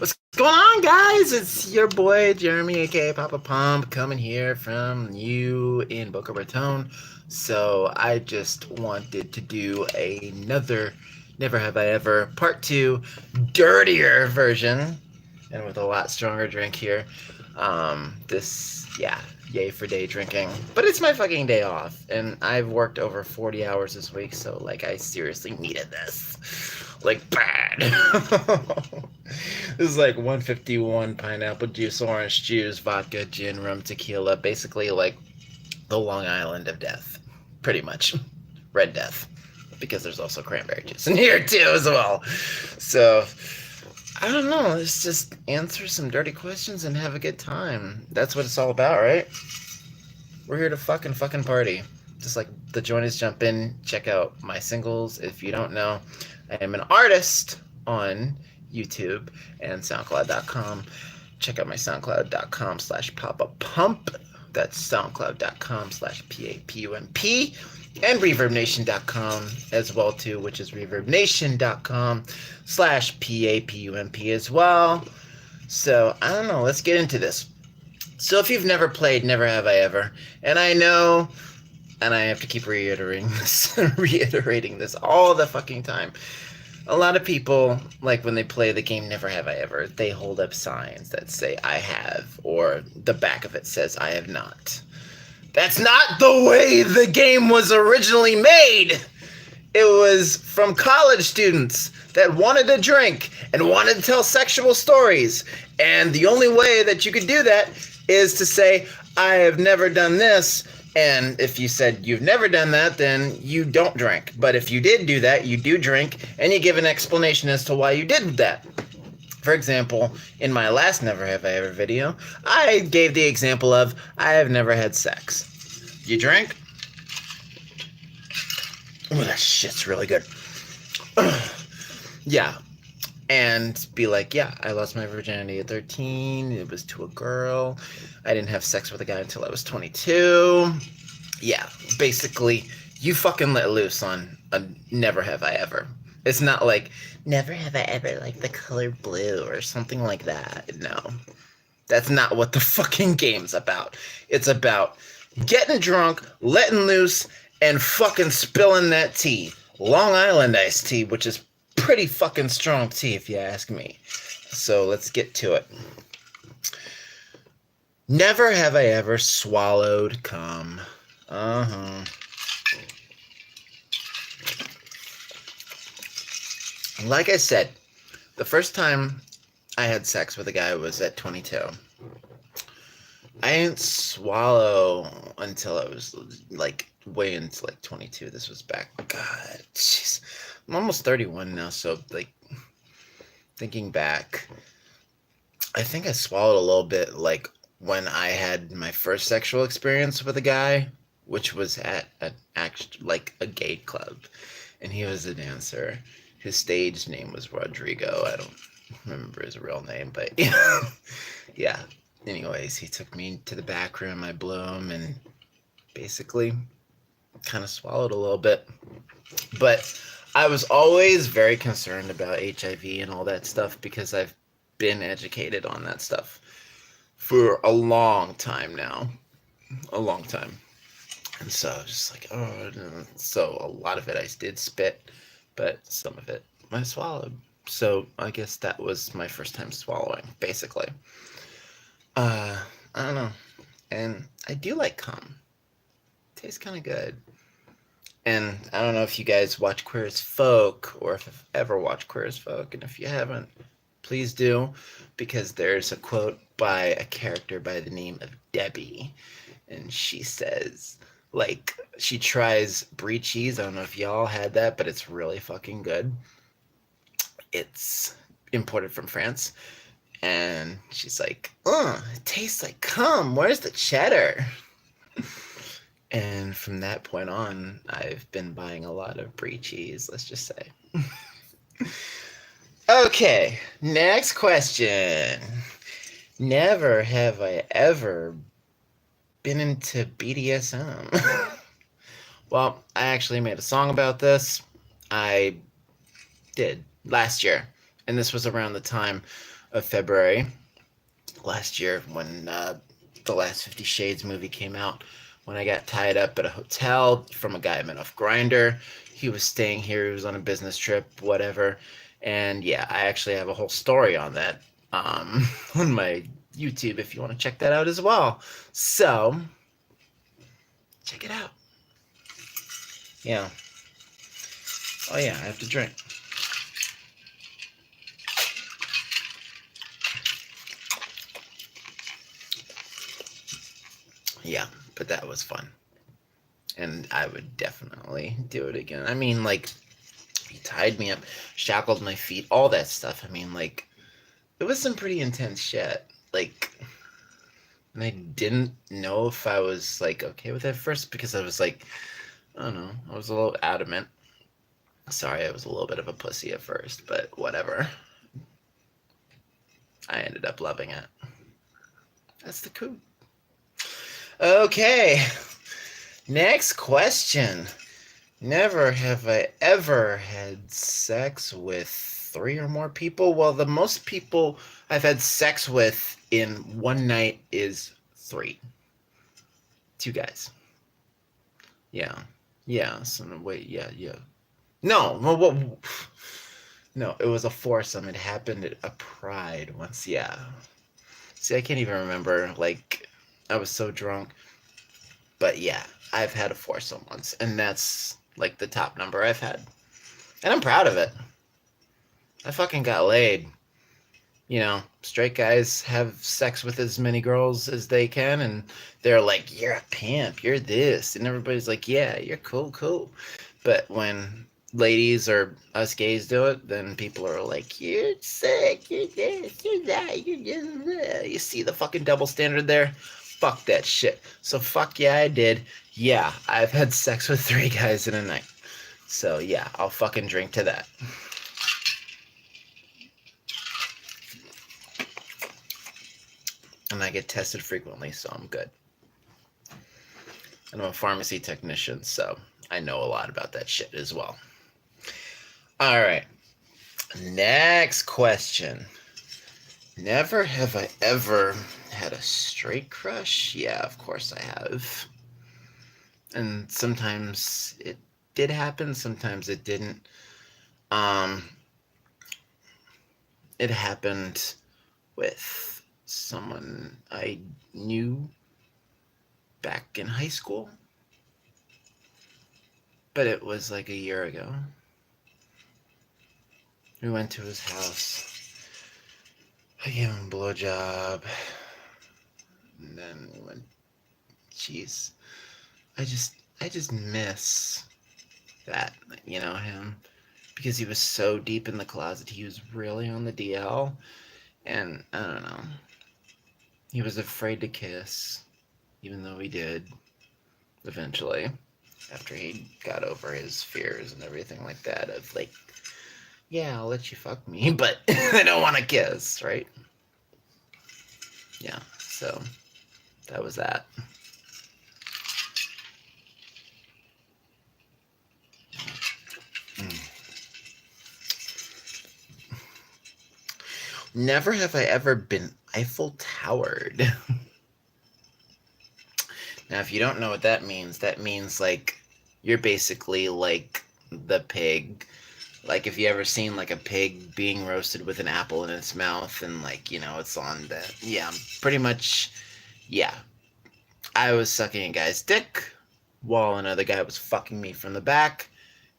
What's going on, guys? It's your boy Jeremy, aka Papa Pump, coming here from you in Boca Raton. So I just wanted to do another Never Have I Ever Part 2 dirtier version, and with a lot stronger drink here. Yay for day drinking. But it's my fucking day off, and I've worked over 40 hours this week, so like I seriously needed this. Like bad. This is like 151 pineapple juice, orange juice, vodka, gin, rum, tequila, basically like the Long Island of death. Pretty much. Red death. Because there's also cranberry juice in here too as well. So I don't know. Let's just answer some dirty questions and have a good time. That's what it's all about, right? We're here to fucking party. Just like the joiners jump in, check out my singles. If you don't know, I am an artist on YouTube and SoundCloud.com. Check out my SoundCloud.com/PapaPump. That's SoundCloud.com/PAPUMP. And ReverbNation.com as well too, which is ReverbNation.com/PAPUMP as well. So I don't know, let's get into this. So if you've never played Never Have I Ever, and I know, and I have to keep reiterating this all the fucking time. A lot of people, like when they play the game Never Have I Ever, they hold up signs that say I have, or the back of it says I have not. That's not the way the game was originally made. It was from college students that wanted to drink and wanted to tell sexual stories. And the only way that you could do that is to say, I have never done this. And if you said you've never done that, then you don't drink. But if you did do that, you do drink, and you give an explanation as to why you did that. For example, in my last Never Have I Ever video, I gave the example of, I have never had sex. You drink? Oh, that shit's really good. Yeah. And be like, yeah, I lost my virginity at 13. It was to a girl. I didn't have sex with a guy until I was 22. Yeah, basically, you fucking let loose on a Never Have I Ever. It's not like, never have I ever like the color blue or something like that. No. That's not what the fucking game's about. It's about getting drunk, letting loose, and fucking spilling that tea. Long Island iced tea, which is pretty fucking strong tea if you ask me. So let's get to it. Never have I ever swallowed cum. Like I said, the first time I had sex with a guy was at 22. I didn't swallow until I was like way into like 22. This was back, God, jeez. I'm almost 31 now, so like thinking back, I think I swallowed a little bit like when I had my first sexual experience with a guy, which was at like a gay club, and he was a dancer. His stage name was Rodrigo. I don't remember his real name, but yeah. Anyways, he took me to the back room. I blew him and basically kind of swallowed a little bit. But I was always very concerned about HIV and all that stuff because I've been educated on that stuff for a long time now. A long time. And so I was just like, oh, no. So a lot of it I did spit, but some of it I swallowed. So I guess that was my first time swallowing, basically. I don't know. And I do like cum. Tastes kind of good. And I don't know if you guys watch Queer as Folk or if you've ever watched Queer as Folk. And if you haven't, please do. Because there's a quote by a character by the name of Debbie. And she says, like, she tries brie cheese. I don't know if y'all had that, but it's really fucking good. It's imported from France. And she's like, it tastes like cum. Where's the cheddar? And from that point on, I've been buying a lot of brie cheese, let's just say. Okay, next question. Never have I ever been into BDSM. Well, I actually made a song about this. I did last year. And this was around the time of February last year when the last 50 Shades movie came out, when I got tied up at a hotel from a guy I met off Grindr. He was staying here. He was on a business trip, whatever. And yeah, I actually have a whole story on that on my YouTube if you want to check that out as well. So, check it out. Yeah. Oh yeah, I have to drink. Yeah, but that was fun. And I would definitely do it again. I mean, like, he tied me up, shackled my feet, all that stuff. I mean, like, it was some pretty intense shit. Like, and I didn't know if I was, like, okay with it first because I was, like, I don't know, I was a little adamant. Sorry, I was a little bit of a pussy at first, but whatever. I ended up loving it. That's the coup. Okay. Next question. Never have I ever had sex with 3 or more people. Well, the most people I've had sex with in one night is 3. 2 guys. Yeah. Yeah. So, wait, yeah. No, no, it was a foursome. It happened at a pride once. Yeah. See, I can't even remember. Like, I was so drunk. But yeah, I've had a foursome once, and that's like the top number I've had. And I'm proud of it. I fucking got laid. You know, straight guys have sex with as many girls as they can, and they're like, you're a pimp, you're this. And everybody's like, yeah, you're cool. But when ladies or us gays do it, then people are like, you're sick, you're this, you're that, you're just. You see the fucking double standard there? Fuck that shit. So fuck yeah, I did. Yeah, I've had sex with 3 guys in a night. So yeah, I'll fucking drink to that. And I get tested frequently, so I'm good. And I'm a pharmacy technician, so I know a lot about that shit as well. All right. Next question. Never have I ever had a straight crush? Yeah, of course I have. And sometimes it did happen, sometimes it didn't. It happened with someone I knew back in high school, but it was like a year ago. We went to his house. I gave him a blowjob, and then we went. Jeez, I just miss that, him, because he was so deep in the closet. He was really on the DL, and I don't know. He was afraid to kiss, even though he did eventually, after he got over his fears and everything like that of like, yeah, I'll let you fuck me, but I don't want to kiss, right? Yeah, so that was that. Never have I ever been Eiffel Towered. Now, if you don't know what that means like you're basically like the pig. Like if you ever seen like a pig being roasted with an apple in its mouth and like, it's on the, yeah, pretty much, yeah. I was sucking a guy's dick while another guy was fucking me from the back,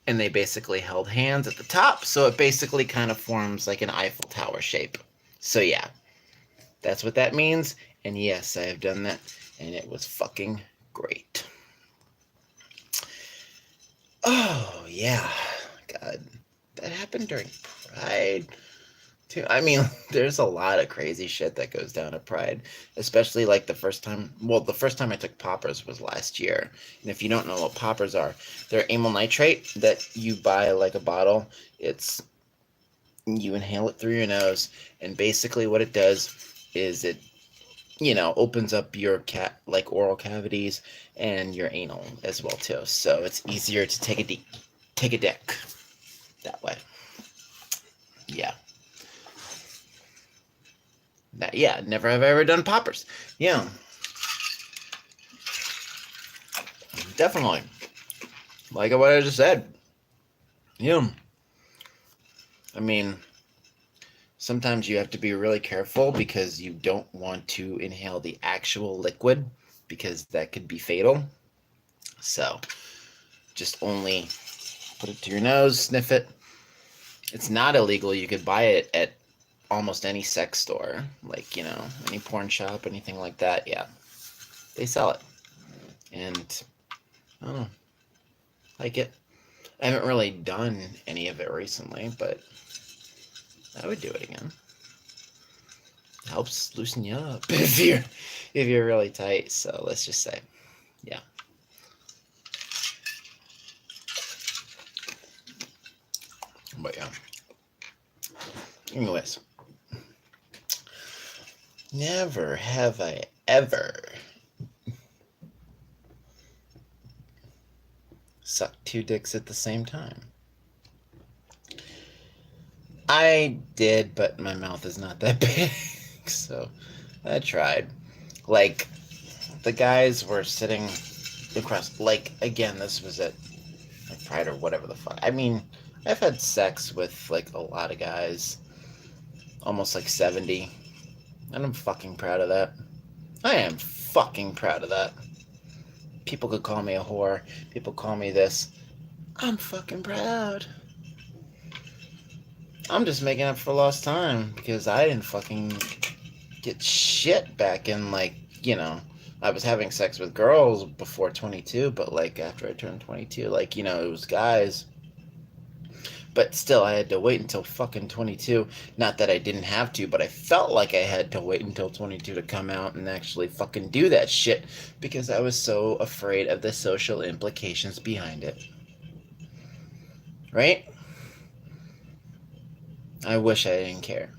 and they basically held hands at the top, so it basically kind of forms like an Eiffel Tower shape. So yeah, that's what that means, and yes, I have done that, and it was fucking great. Oh, yeah. God, that happened during Pride, too. I mean, there's a lot of crazy shit that goes down at Pride, especially like the first time I took poppers was last year. And if you don't know what poppers are, they're amyl nitrate that you buy like a bottle. You inhale it through your nose, and basically what it does is it opens up your oral cavities and your anal as well too. So it's easier to take a dick that way. Yeah. Yeah, never have I ever done poppers. Yeah, definitely. Like what I just said. Yeah. I mean, sometimes you have to be really careful because you don't want to inhale the actual liquid because that could be fatal. So just only put it to your nose, sniff it. It's not illegal. You could buy it at almost any sex store, like, any porn shop, anything like that. Yeah, they sell it. And I don't know, like it. I haven't really done any of it recently, but I would do it again. It helps loosen you up if you're really tight. So let's just say, yeah. But yeah. Anyways, never have I ever sucked two dicks at the same time. I did, but my mouth is not that big, so I tried. Like, the guys were sitting across, like, again, this was at like Pride or whatever the fuck. I mean, I've had sex with, like, a lot of guys, almost like 70, and I'm fucking proud of that. I am fucking proud of that. People could call me a whore, people call me this. I'm fucking proud. I'm just making up for lost time because I didn't fucking get shit back in, like, I was having sex with girls before 22, but, like, after I turned 22, like, it was guys. But still, I had to wait until fucking 22. Not that I didn't have to, but I felt like I had to wait until 22 to come out and actually fucking do that shit because I was so afraid of the social implications behind it. Right? I wish I didn't care.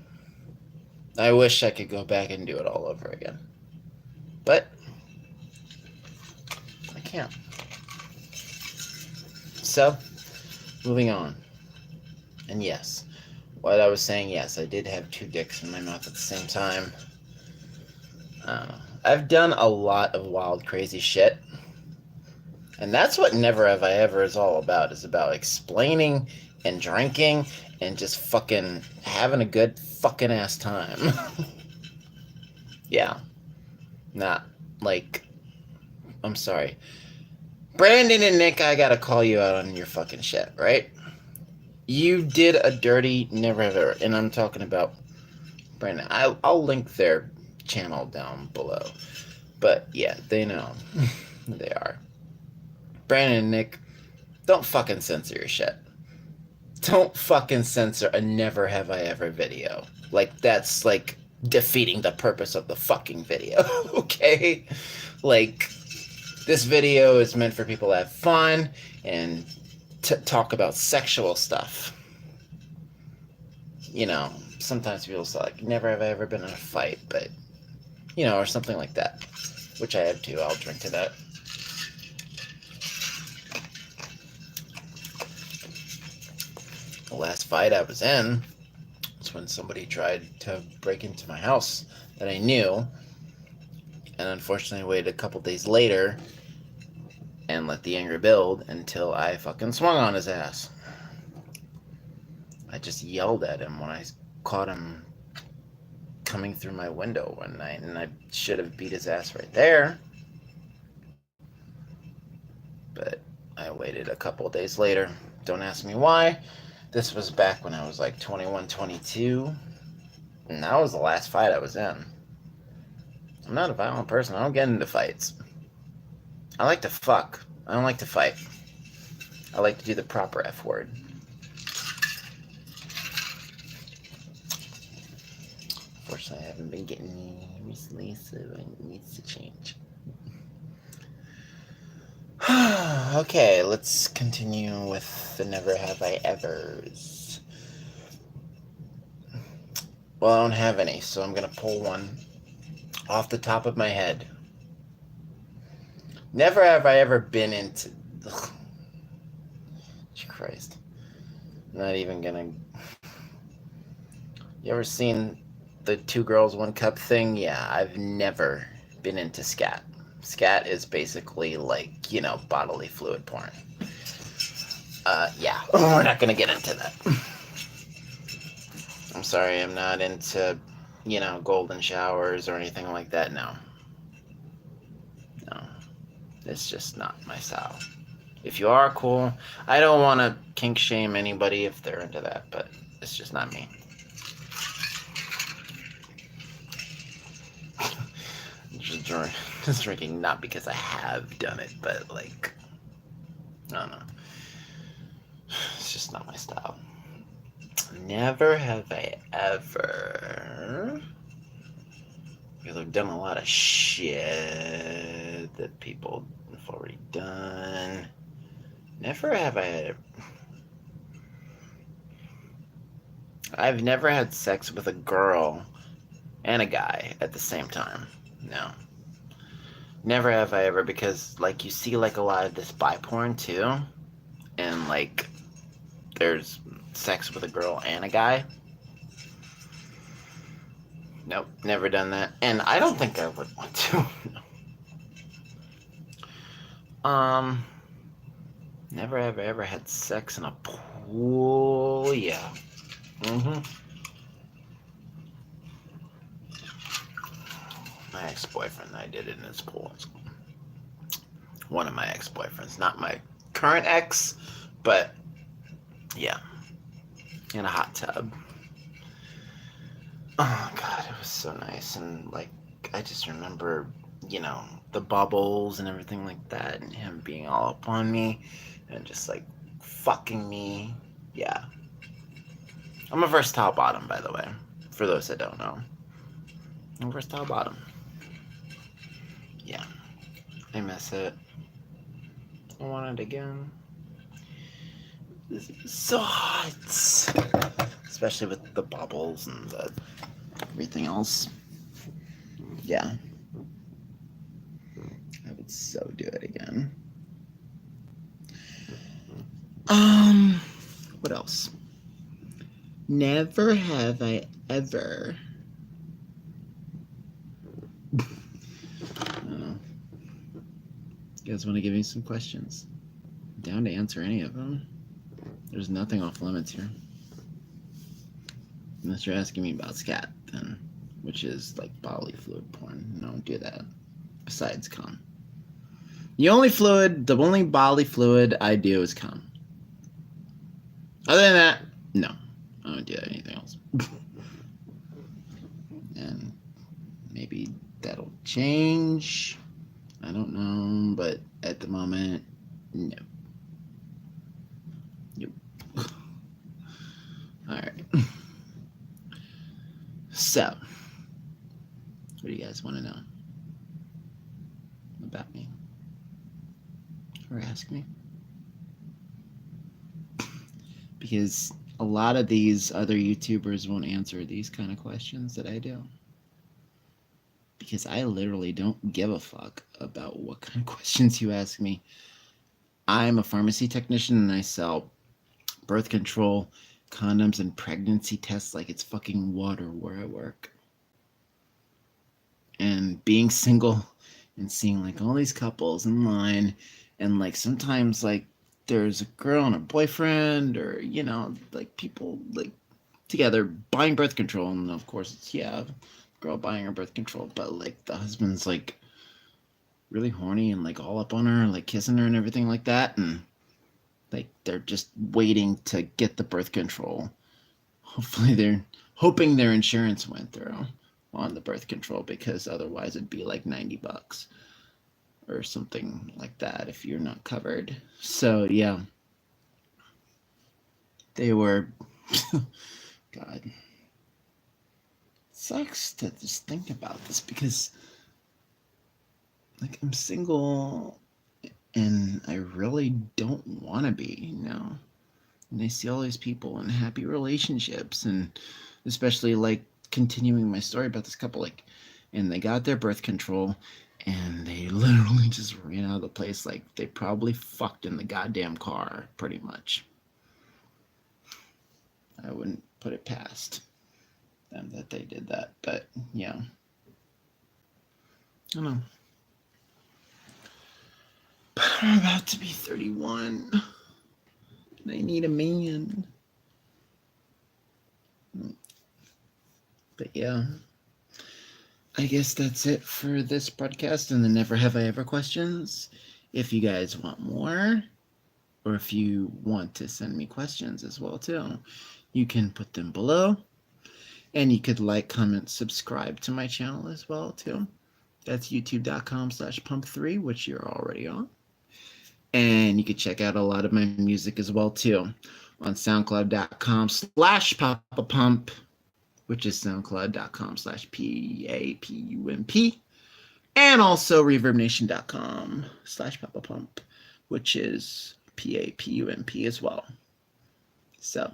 I wish I could go back and do it all over again. But I can't. So, moving on. And yes, what I was saying, yes, I did have two dicks in my mouth at the same time. I've done a lot of wild, crazy shit. And that's what Never Have I Ever is all about. Is about explaining and drinking and just fucking having a good fucking ass time. Yeah. Not like, I'm sorry. Brandon and Nick, I gotta call you out on your fucking shit, right? You did a dirty Never Have Ever, and I'm talking about Brandon. I'll link their channel down below. But yeah, they know. They are. Brandon and Nick, don't fucking censor your shit. Don't fucking censor a Never Have I Ever video. Like, that's like defeating the purpose of the fucking video, okay? Like, this video is meant for people to have fun and to talk about sexual stuff. Sometimes people say, like, never have I ever been in a fight, but, or something like that. Which I have too. I'll drink to that. The last fight I was in was when somebody tried to break into my house that I knew, and unfortunately waited a couple days later and let the anger build until I fucking swung on his ass. I just yelled at him when I caught him coming through my window one night, and I should have beat his ass right there. But I waited a couple days later. Don't ask me why. This was back when I was like 21, 22. And that was the last fight I was in. I'm not a violent person. I don't get into fights. I like to fuck. I don't like to fight. I like to do the proper F word. Unfortunately, I haven't been getting any recently, so it needs to change. Okay, let's continue with the Never Have I Evers. Well, I don't have any, so I'm going to pull one off the top of my head. Never have I ever been into... Ugh. Christ. I'm not even going to... You ever seen the 2 girls 1 cup thing, yeah, I've never been into scat. Scat is basically like, bodily fluid porn. Yeah, we're not gonna get into that. I'm sorry, I'm not into, golden showers or anything like that. No. No. It's just not my style. If you are, cool. I don't want to kink shame anybody if they're into that, but it's just not me. Just drinking not because I have done it, but like, I don't know. It's just not my style. Never have I ever, because I've done a lot of shit that people have already done. Never have I've never had sex with a girl and a guy at the same time. No. Never have I ever, because like you see like a lot of this bi porn too, and like there's sex with a girl and a guy. Nope, never done that, and I don't think I would want to. Never have I ever had sex in a pool. Yeah. My ex-boyfriend, I did it in his pool. One of my ex-boyfriends, not my current ex, but yeah, in a hot tub. Oh god, it was so nice, and like I just remember, the bubbles and everything like that, and him being all up on me, and just like fucking me. Yeah, I'm a versatile bottom, by the way. For those that don't know, I'm a versatile bottom. Yeah, I miss it. I want it again. This is so hot, especially with the bubbles and everything else. Yeah, I would so do it again. What else? Never have I ever. I don't know. You guys want to give me some questions? I'm down to answer any of them. There's nothing off limits here. Unless you're asking me about scat, then, which is like bodily fluid porn. Don't do that. Besides cum. The only bodily fluid I do is cum. Other than that, no. I don't do anything else. And maybe that'll change. I don't know, but at the moment, no. Yep. Alright. So, what do you guys want to know about me? Or ask me? Because a lot of these other YouTubers won't answer these kind of questions that I do. Because I literally don't give a fuck about what kind of questions you ask me. I'm a pharmacy technician and I sell birth control, condoms, and pregnancy tests like it's fucking water where I work. And being single and seeing like all these couples in line, and like sometimes like there's a girl and a boyfriend, or like people like together buying birth control, and of course it's girl buying her birth control, but like the husband's like really horny and like all up on her, like kissing her and everything like that, and like they're just waiting to get the birth control. Hopefully they're hoping their insurance went through on the birth control, because otherwise it'd be like $90 or something like that if you're not covered. So yeah, they were God, it sucks to just think about this, because like I'm single and I really don't want to be, and I see all these people in happy relationships, and especially like continuing my story about this couple, like, and they got their birth control and they literally just ran out of the place. Like they probably fucked in the goddamn car, pretty much. I wouldn't put it past. them that they did that. But yeah, I don't know. But I'm about to be 31. And I need a man. But yeah, I guess that's it for this podcast and the Never Have I Ever questions. If you guys want more, or if you want to send me questions as well too, you can put them below. And you could like, comment, subscribe to my channel as well too. That's youtube.com/pump3, which you're already on. And you could check out a lot of my music as well too on soundcloud.com/Papa Pump, which is soundcloud.com/PAPUMP. And also reverbnation.com/Papa Pump, which is PAPUMP as well. So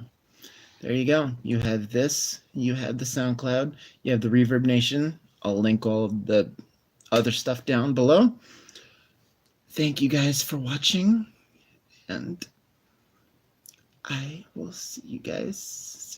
there you go. You have this. You have the SoundCloud. You have the Reverb Nation. I'll link all of the other stuff down below. Thank you guys for watching, and I will see you guys